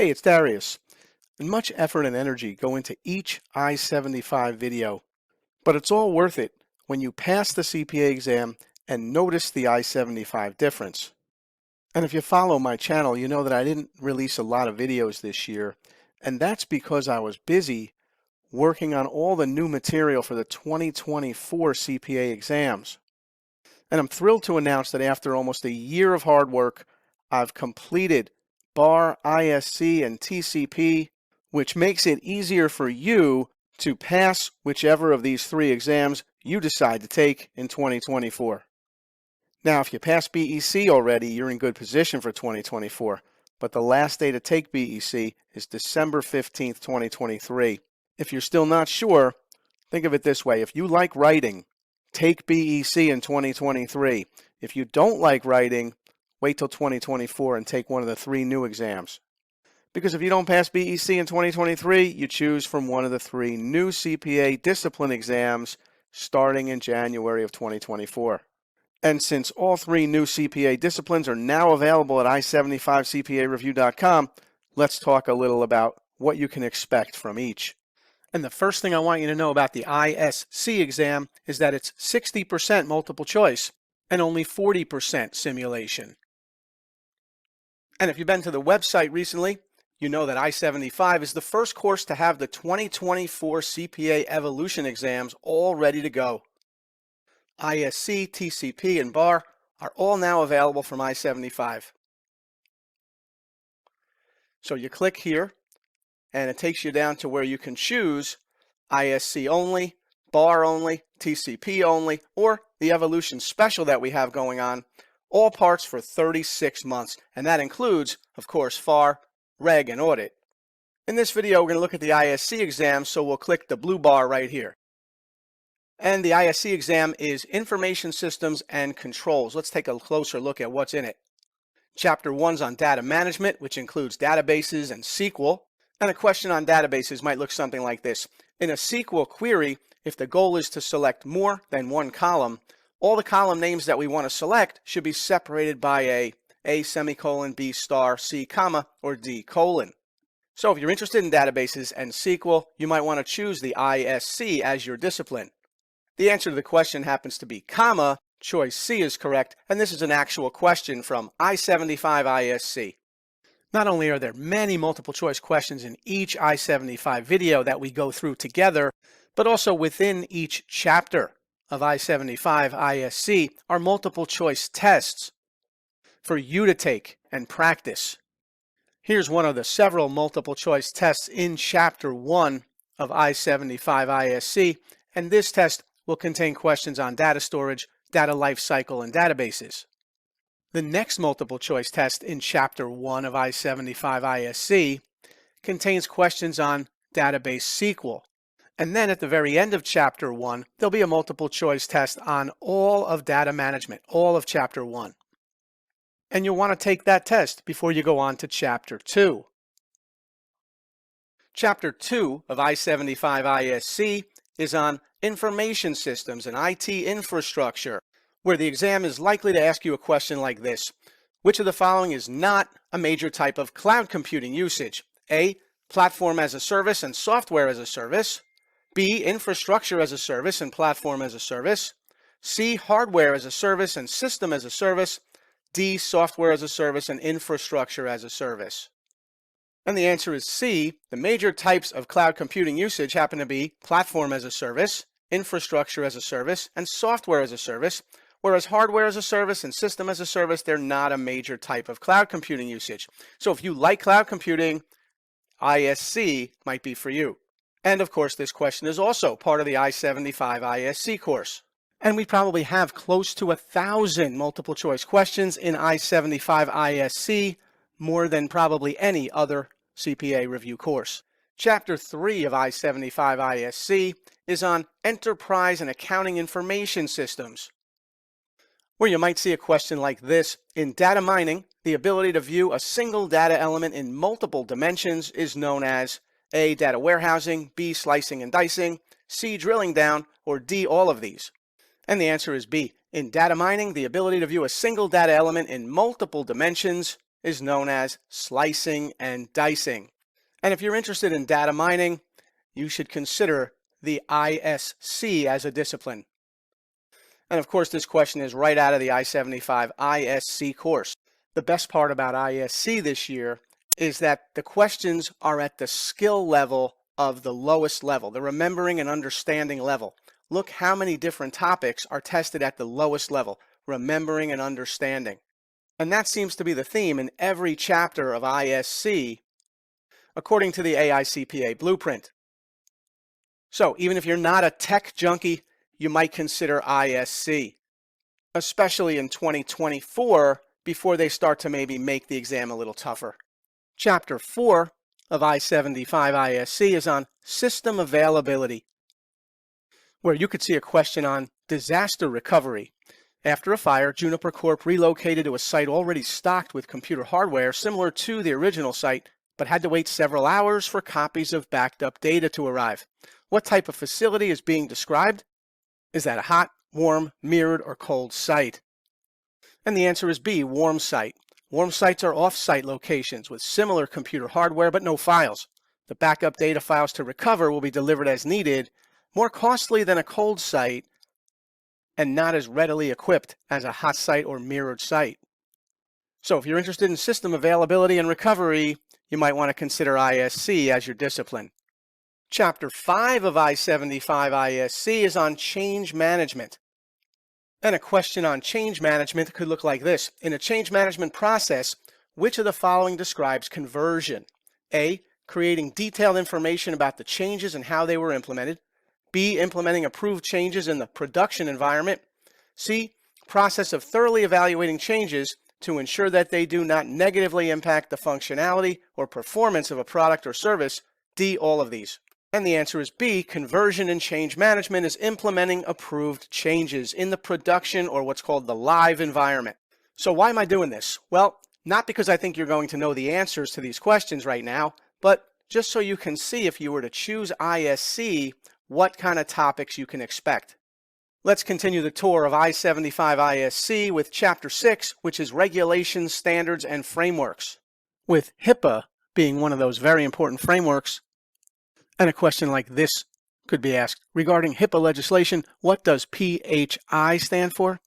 Hey, it's Darius. And much effort and energy go into each I-75 video, but it's all worth it when you pass the CPA exam and notice the I-75 difference. And if you follow my channel, you know that I didn't release a lot of videos this year, and that's because I was busy working on all the new material for the 2024 CPA exams. And I'm thrilled to announce that after almost a year of hard work, I've completed BAR, ISC, and TCP, which makes it easier for you to pass whichever of these three exams you decide to take in 2024. Now, if you pass BEC already, you're in good position for 2024, but the last day to take BEC is December 15th, 2023. If you're still not sure, think of it this way. If you like writing, take BEC in 2023. If you don't like writing, wait till 2024 and take one of the three new exams. Because if you don't pass BEC in 2023, you choose from one of the three new CPA discipline exams starting in January of 2024. And since all three new CPA disciplines are now available at i75cpareview.com, let's talk a little about what you can expect from each. And the first thing I want you to know about the ISC exam is that it's 60% multiple choice and only 40% simulation. And if you've been to the website recently, you know that I-75 is the first course to have the 2024 CPA Evolution exams all ready to go. ISC, TCP, and BAR are all now available from I-75. So you click here, and it takes you down to where you can choose ISC only, BAR only, TCP only, or the Evolution Special that we have going on, all parts for 36 months, and that includes, of course, FAR, Reg, and Audit. In this video, we're going to look at the ISC exam, so we'll click the blue bar right here. And the ISC exam is Information Systems and Controls. Let's take a closer look at what's in it. Chapter 1's on data management, which includes databases and SQL. And a question on databases might look something like this. In a SQL query, if the goal is to select more than one column, all the column names that we want to select should be separated by A semicolon, B star, C comma, or D colon. So if you're interested in databases and SQL, you might want to choose the ISC as your discipline. The answer to the question happens to be comma. Choice C is correct, and this is an actual question from I-75 ISC. Not only are there many multiple choice questions in each I-75 video that we go through together, but also within each chapter of I-75 ISC are multiple choice tests for you to take and practice. Here's one of the several multiple choice tests in Chapter 1 of I-75 ISC, and this test will contain questions on data storage, data lifecycle, and databases. The next multiple choice test in Chapter 1 of I-75 ISC contains questions on database SQL. And then at the very end of Chapter 1, there'll be a multiple choice test on all of data management, all of Chapter 1. And you'll want to take that test before you go on to Chapter 2. Chapter 2 of I-75 ISC is on Information Systems and IT Infrastructure, where the exam is likely to ask you a question like this. Which of the following is not a major type of cloud computing usage? A, Platform as a Service and Software as a Service. B, Infrastructure as a Service and Platform as a Service. C, Hardware as a Service and System as a Service. D, Software as a Service and Infrastructure as a Service. And the answer is C. The major types of cloud computing usage happen to be Platform as a Service, Infrastructure as a Service, and Software as a Service, whereas Hardware as a Service and System as a Service, they're not a major type of cloud computing usage. So if you like cloud computing, ISC might be for you. And of course, this question is also part of the I-75 ISC course. And we probably have close to 1,000 multiple choice questions in I-75 ISC, more than probably any other CPA review course. Chapter 3 of I-75 ISC is on Enterprise and Accounting Information Systems, where you might see a question like this. In data mining, the ability to view a single data element in multiple dimensions is known as A, data warehousing, B, slicing and dicing, C, drilling down, or D, all of these. And the answer is B. In data mining, the ability to view a single data element in multiple dimensions is known as slicing and dicing. And if you're interested in data mining, you should consider the ISC as a discipline. And of course, this question is right out of the I-75 ISC course. The best part about ISC this year is that the questions are at the skill level of the lowest level, the remembering and understanding level. Look how many different topics are tested at the lowest level, remembering and understanding. And that seems to be the theme in every chapter of ISC, according to the AICPA blueprint. So even if you're not a tech junkie, you might consider ISC, especially in 2024, before they start to maybe make the exam a little tougher. Chapter 4 of I-75 ISC is on system availability, where you could see a question on disaster recovery. After a fire, Juniper Corp relocated to a site already stocked with computer hardware similar to the original site, but had to wait several hours for copies of backed up data to arrive. What type of facility is being described? Is that a hot, warm, mirrored, or cold site? And the answer is B, warm site. Warm sites are off-site locations with similar computer hardware but no files. The backup data files to recover will be delivered as needed, more costly than a cold site, and not as readily equipped as a hot site or mirrored site. So if you're interested in system availability and recovery, you might want to consider ISC as your discipline. Chapter 5 of I-75 ISC is on change management. And a question on change management could look like this. In a change management process, which of the following describes conversion? A, creating detailed information about the changes and how they were implemented. B, implementing approved changes in the production environment. C, process of thoroughly evaluating changes to ensure that they do not negatively impact the functionality or performance of a product or service. D, all of these. And the answer is B, conversion and change management is implementing approved changes in the production or what's called the live environment. So why am I doing this? Well, not because I think you're going to know the answers to these questions right now, but just so you can see if you were to choose ISC, what kind of topics you can expect. Let's continue the tour of I-75 ISC with Chapter 6, which is Regulations, Standards, and Frameworks, with HIPAA being one of those very important frameworks. And a question like this could be asked. Regarding HIPAA legislation, what does PHI stand for?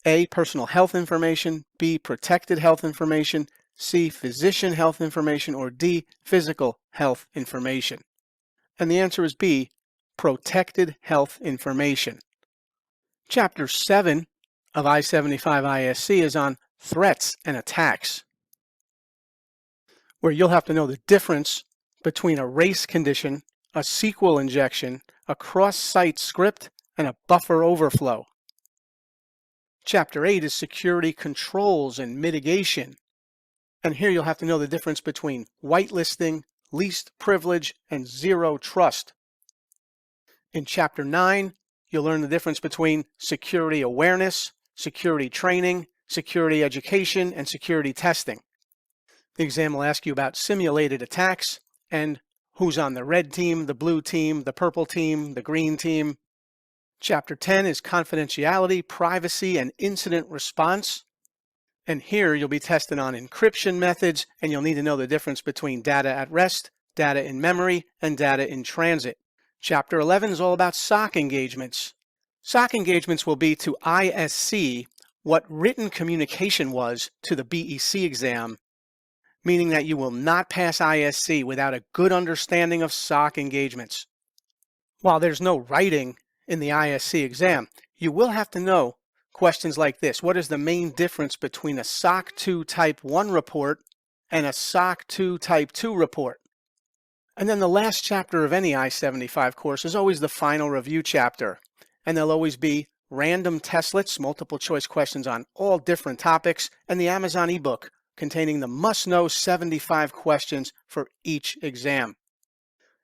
A, personal health information, B, protected health information, C, physician health information, or D, physical health information. And the answer is B, protected health information. Chapter 7 of I-75 ISC is on threats and attacks, where you'll have to know the difference between a race condition, a SQL injection, a cross-site script, and a buffer overflow. Chapter 8 is security controls and mitigation. And here you'll have to know the difference between whitelisting, least privilege, and zero trust. In Chapter 9, you'll learn the difference between security awareness, security training, security education, and security testing. The exam will ask you about simulated attacks and who's on the red team, the blue team, the purple team, the green team. Chapter 10 is confidentiality, privacy, and incident response. And here you'll be tested on encryption methods, and you'll need to know the difference between data at rest, data in memory, and data in transit. Chapter 11 is all about SOC engagements. SOC engagements will be to ISC what written communication was to the BEC exam, meaning that you will not pass ISC without a good understanding of SOC engagements. While there's no writing in the ISC exam, you will have to know questions like this. What is the main difference between a SOC 2 Type 1 report and a SOC 2 Type 2 report? And then the last chapter of any I-75 course is always the final review chapter. And there'll always be random testlets, multiple choice questions on all different topics, and the Amazon ebook containing the must-know 75 questions for each exam.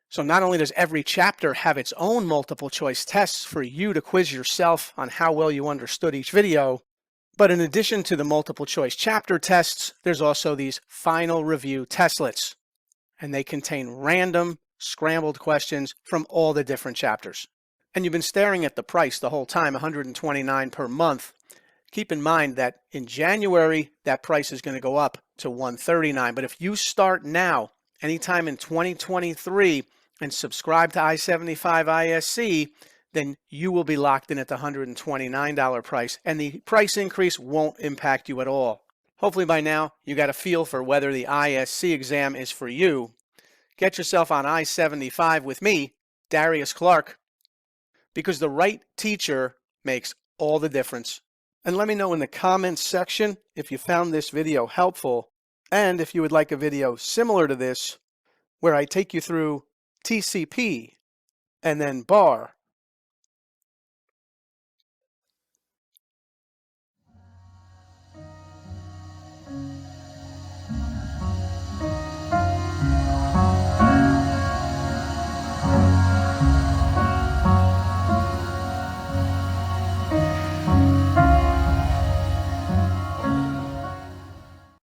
So not only does every chapter have its own multiple choice tests for you to quiz yourself on how well you understood each video, but in addition to the multiple choice chapter tests, there's also these final review testlets, and they contain random, scrambled questions from all the different chapters. And you've been staring at the price the whole time, $129 per month. Keep in mind that in January, that price is going to go up to $139. But if you start now, anytime in 2023, and subscribe to I-75 ISC, then you will be locked in at the $129 price, and the price increase won't impact you at all. Hopefully by now, you got a feel for whether the ISC exam is for you. Get yourself on I-75 with me, Darius Clark, because the right teacher makes all the difference. And let me know in the comments section if you found this video helpful, and if you would like a video similar to this, where I take you through TCP and then bar